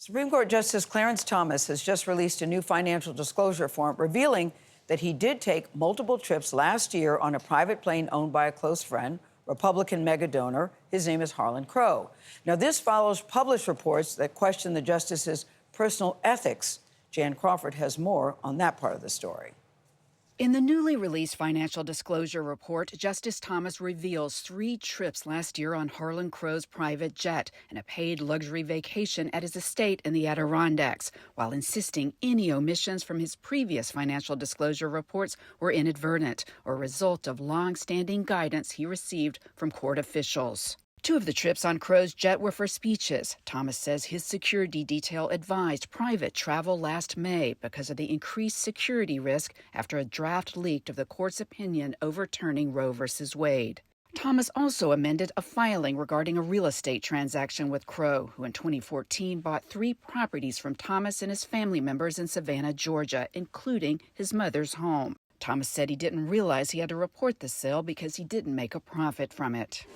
Supreme Court Justice Clarence Thomas has just released a new financial disclosure form revealing that he did take multiple trips last year on a private plane owned by a close friend, Republican megadonor. His name is Harlan Crow. Now, this follows published reports that question the justice's personal ethics. Jan Crawford has more on that part of the story. In the newly released financial disclosure report, Justice Thomas reveals 3 trips last year on Harlan Crow's private jet and a paid luxury vacation at his estate in the Adirondacks, while insisting any omissions from his previous financial disclosure reports were inadvertent or a result of long-standing guidance he received from court officials. 2 of the trips on Crow's jet were for speeches. Thomas says his security detail advised private travel last May because of the increased security risk after a draft leaked of the court's opinion overturning Roe v. Wade. Thomas also amended a filing regarding a real estate transaction with Crow, who in 2014 bought 3 properties from Thomas and his family members in Savannah, Georgia, including his mother's home. Thomas said he didn't realize he had to report the sale because he didn't make a profit from it.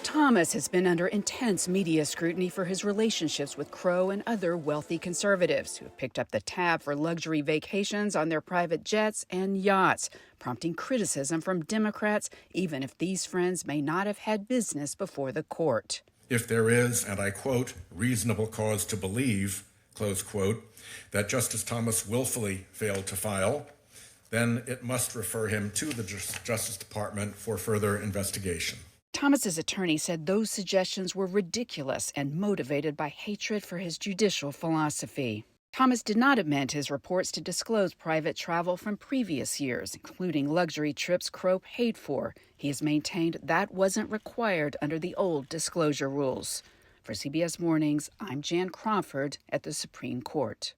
Thomas has been under intense media scrutiny for his relationships with Crow and other wealthy conservatives who have picked up the tab for luxury vacations on their private jets and yachts, prompting criticism from Democrats, even if these friends may not have had business before the court. If there is, and I quote, reasonable cause to believe, close quote, that Justice Thomas willfully failed to file, then it must refer him to the Justice Department for further investigation. Thomas's attorney said those suggestions were ridiculous and motivated by hatred for his judicial philosophy. Thomas did not amend his reports to disclose private travel from previous years, including luxury trips Crow paid for. He has maintained that wasn't required under the old disclosure rules. For CBS Mornings, I'm Jan Crawford at the Supreme Court.